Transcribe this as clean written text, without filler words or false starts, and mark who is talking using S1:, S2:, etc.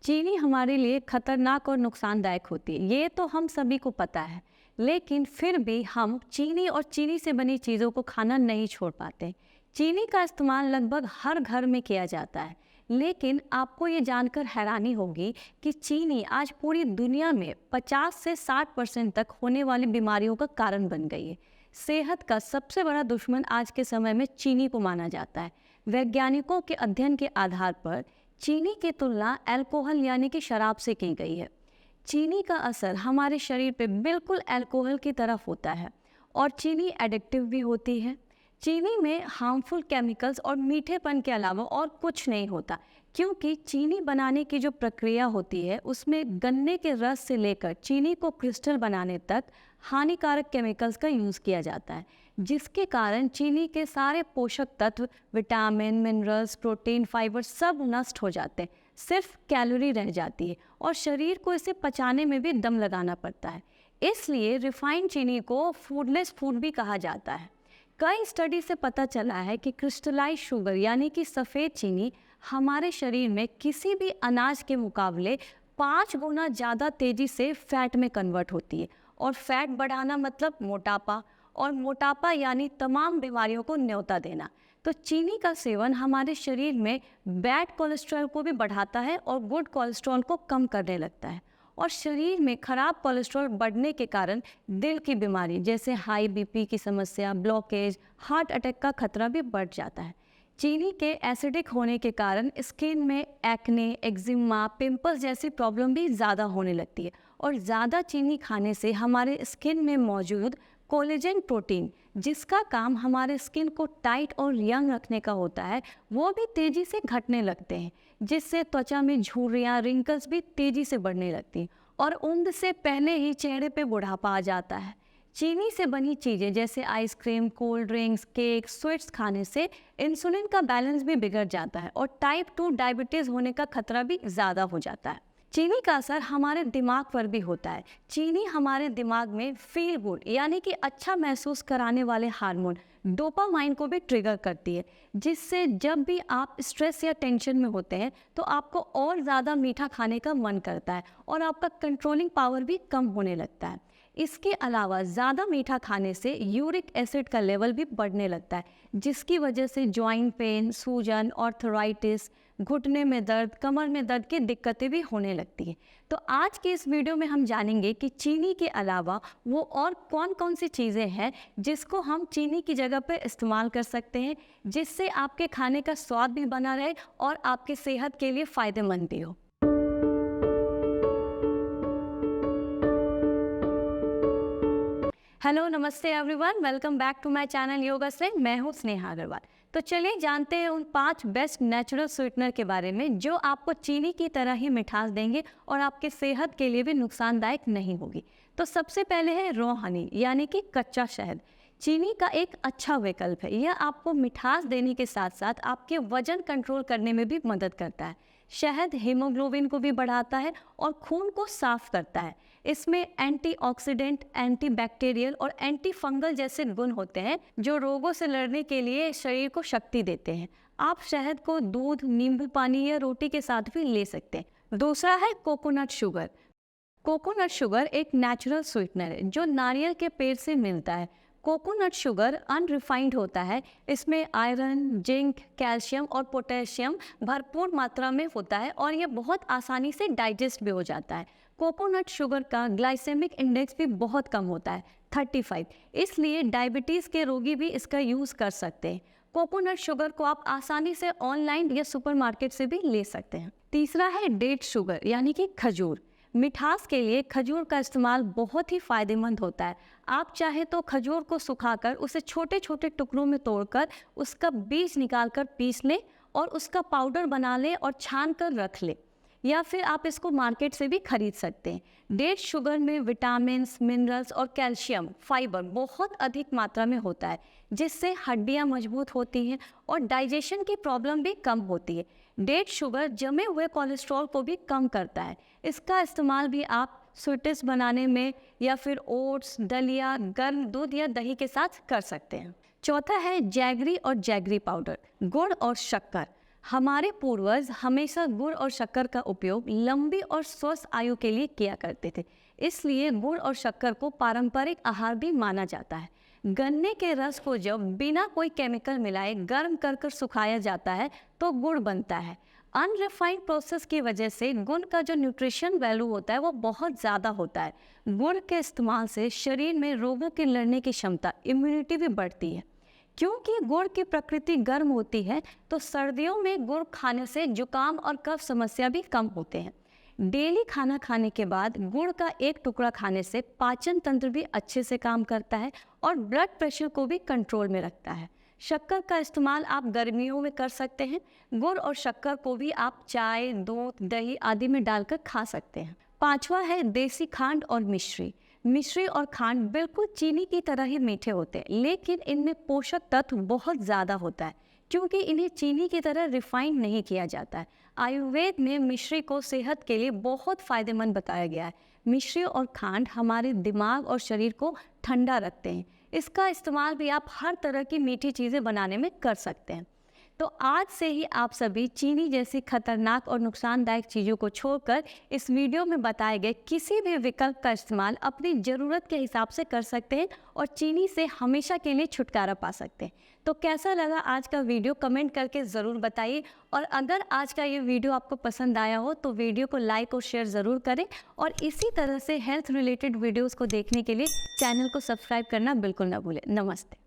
S1: चीनी हमारे लिए खतरनाक और नुकसानदायक होती है, ये तो हम सभी को पता है। लेकिन फिर भी हम चीनी और चीनी से बनी चीज़ों को खाना नहीं छोड़ पाते। चीनी का इस्तेमाल लगभग हर घर में किया जाता है, लेकिन आपको ये जानकर हैरानी होगी कि चीनी आज पूरी दुनिया में 50 से 60% तक होने वाली बीमारियों का कारण बन गई है। सेहत का सबसे बड़ा दुश्मन आज के समय में चीनी को माना जाता है। वैज्ञानिकों के अध्ययन के आधार पर चीनी की तुलना अल्कोहल यानी कि शराब से की गई है। चीनी का असर हमारे शरीर पे बिल्कुल अल्कोहल की तरफ होता है और चीनी एडिक्टिव भी होती है। चीनी में हार्मफुल केमिकल्स और मीठेपन के अलावा और कुछ नहीं होता, क्योंकि चीनी बनाने की जो प्रक्रिया होती है उसमें गन्ने के रस से लेकर चीनी को क्रिस्टल बनाने तक हानिकारक केमिकल्स का यूज़ किया जाता है, जिसके कारण चीनी के सारे पोषक तत्व, विटामिन, मिनरल्स, प्रोटीन, फाइबर सब नष्ट हो जाते हैं। सिर्फ कैलोरी रह जाती है और शरीर को इसे पचाने में भी दम लगाना पड़ता है। इसलिए रिफाइंड चीनी को फूडलेस फूड भी कहा जाता है। कई स्टडी से पता चला है कि क्रिस्टलाइज शुगर यानी कि सफ़ेद चीनी हमारे शरीर में किसी भी अनाज के मुकाबले 5 गुना ज़्यादा तेज़ी से फैट में कन्वर्ट होती है। और फैट बढ़ाना मतलब मोटापा, और मोटापा यानी तमाम बीमारियों को न्योता देना। तो चीनी का सेवन हमारे शरीर में बैड कोलेस्ट्रॉल को भी बढ़ाता है और गुड कोलेस्ट्रॉल को कम करने लगता है। और शरीर में खराब कोलेस्ट्रॉल बढ़ने के कारण दिल की बीमारी जैसे हाई बीपी की समस्या, ब्लॉकेज, हार्ट अटैक का खतरा भी बढ़ जाता है। चीनी के एसिडिक होने के कारण स्किन में एक्ने, एक्जिमा, पिंपल्स जैसी प्रॉब्लम भी ज़्यादा होने लगती है। और ज़्यादा चीनी खाने से हमारे स्किन में मौजूद कोलेजन प्रोटीन, जिसका काम हमारे स्किन को टाइट और यंग रखने का होता है, वो भी तेज़ी से घटने लगते हैं, जिससे त्वचा में झुर्रियाँ, रिंकल्स भी तेज़ी से बढ़ने लगती हैं और उम्र से पहले ही चेहरे पे बुढ़ापा आ जाता है। चीनी से बनी चीज़ें जैसे ice cream, cold drinks, cake, sweets खाने से इंसुलिन का बैलेंस भी बिगड़ जाता है और टाइप 2 डायबिटीज़ होने का खतरा भी ज़्यादा हो जाता है। चीनी का असर हमारे दिमाग पर भी होता है। चीनी हमारे दिमाग में फील गुड यानी कि अच्छा महसूस कराने वाले हार्मोन डोपामाइन को भी ट्रिगर करती है, जिससे जब भी आप स्ट्रेस या टेंशन में होते हैं तो आपको और ज़्यादा मीठा खाने का मन करता है और आपका कंट्रोलिंग पावर भी कम होने लगता है। इसके अलावा ज़्यादा मीठा खाने से यूरिक एसिड का लेवल भी बढ़ने लगता है, जिसकी वजह से जॉइंट पेन, सूजन, आर्थराइटिस, घुटने में दर्द, कमर में दर्द की दिक्कतें भी होने लगती हैं। तो आज के इस वीडियो में हम जानेंगे कि चीनी के अलावा वो और कौन कौन सी चीज़ें हैं जिसको हम चीनी की जगह पर इस्तेमाल कर सकते हैं, जिससे आपके खाने का स्वाद भी बना रहे और आपके सेहत के लिए फ़ायदेमंद भी हो। हेलो, नमस्ते everyone, welcome back to my channel yoga से। मैं हूँ स्नेहा अग्रवाल। तो चलिए जानते हैं उन 5 बेस्ट नेचुरल स्वीटनर के बारे में जो आपको चीनी की तरह ही मिठास देंगे और आपके सेहत के लिए भी नुकसानदायक नहीं होगी। तो सबसे पहले है रॉ हनी यानी कि कच्चा शहद। चीनी का एक अच्छा विकल्प है। यह आपको मिठास देने के साथ साथ आपके वजन कंट्रोल करने में भी मदद करता है। शहद हीमोग्लोबिन को भी बढ़ाता है और खून को साफ करता है। इसमें एंटीऑक्सीडेंट, एंटीबैक्टीरियल और एंटी फंगल जैसे गुण होते हैं जो रोगों से लड़ने के लिए शरीर को शक्ति देते हैं। आप शहद को दूध, नींबू पानी या रोटी के साथ भी ले सकते हैं। दूसरा है कोकोनट शुगर। कोकोनट शुगर एक नेचुरल स्वीटनर है जो नारियल के पेड़ से मिलता है। कोकोनट शुगर अनरिफाइंड होता है। इसमें आयरन, जिंक, कैल्शियम और पोटेशियम भरपूर मात्रा में होता है और ये बहुत आसानी से डाइजेस्ट भी हो जाता है। कोकोनट शुगर का ग्लाइसेमिक इंडेक्स भी बहुत कम होता है, 35, इसलिए डायबिटीज़ के रोगी भी इसका यूज़ कर सकते हैं। कोकोनट शुगर को आप आसानी से ऑनलाइन या सुपरमार्केट से भी ले सकते हैं। तीसरा है डेट शुगर यानी कि खजूर। मिठास के लिए खजूर का इस्तेमाल बहुत ही फ़ायदेमंद होता है। आप चाहे तो खजूर को सुखाकर उसे छोटे छोटे टुकड़ों में तोड़कर उसका बीज निकालकर पीस लें और उसका पाउडर बना लें और छान कर रख लें, या फिर आप इसको मार्केट से भी खरीद सकते हैं। डेट शुगर में विटामिन्स, मिनरल्स और कैल्शियम, फाइबर बहुत अधिक मात्रा में होता है, जिससे हड्डियां मजबूत होती हैं और डाइजेशन की प्रॉब्लम भी कम होती है। डेट शुगर जमे हुए कोलेस्ट्रॉल को भी कम करता है। इसका इस्तेमाल भी आप स्वीट्स बनाने में या फिर ओट्स, दलिया, गर्म दूध या दही के साथ कर सकते हैं। चौथा है जैगरी और जैगरी पाउडर, गुड़ और शक्कर। हमारे पूर्वज हमेशा गुड़ और शक्कर का उपयोग लंबी और स्वस्थ आयु के लिए किया करते थे। इसलिए गुड़ और शक्कर को पारंपरिक आहार भी माना जाता है। गन्ने के रस को जब बिना कोई केमिकल मिलाए गर्म कर कर सुखाया जाता है तो गुड़ बनता है। अनरिफाइंड प्रोसेस की वजह से गुड़ का जो न्यूट्रिशन वैल्यू होता है वो बहुत ज़्यादा होता है। गुड़ के इस्तेमाल से शरीर में रोगों के लड़ने की क्षमता, इम्यूनिटी भी बढ़ती है। क्योंकि गुड़ की प्रकृति गर्म होती है तो सर्दियों में गुड़ खाने से जुकाम और कफ समस्या भी कम होते हैं। डेली खाना खाने के बाद गुड़ का एक टुकड़ा खाने से पाचन तंत्र भी अच्छे से काम करता है और ब्लड प्रेशर को भी कंट्रोल में रखता है। शक्कर का इस्तेमाल आप गर्मियों में कर सकते हैं। गुड़ और शक्कर को भी आप चाय, दूध, दही आदि में डालकर खा सकते हैं। पांचवा है देसी खांड और मिश्री। मिश्री और खांड बिल्कुल चीनी की तरह ही मीठे होते हैं, लेकिन इनमें पोषक तत्व बहुत ज़्यादा होता है क्योंकि इन्हें चीनी की तरह रिफाइंड नहीं किया जाता है। आयुर्वेद में मिश्री को सेहत के लिए बहुत फ़ायदेमंद बताया गया है। मिश्री और खांड हमारे दिमाग और शरीर को ठंडा रखते हैं। इसका इस्तेमाल भी आप हर तरह की मीठी चीज़ें बनाने में कर सकते हैं। तो आज से ही आप सभी चीनी जैसी खतरनाक और नुकसानदायक चीज़ों को छोड़कर इस वीडियो में बताए गए किसी भी विकल्प का इस्तेमाल अपनी ज़रूरत के हिसाब से कर सकते हैं और चीनी से हमेशा के लिए छुटकारा पा सकते हैं। तो कैसा लगा आज का वीडियो कमेंट करके ज़रूर बताइए, और अगर आज का ये वीडियो आपको पसंद आया हो तो वीडियो को लाइक और शेयर ज़रूर करें, और इसी तरह से हेल्थ रिलेटेड वीडियोज़ को देखने के लिए चैनल को सब्सक्राइब करना बिल्कुल ना भूलें। नमस्ते।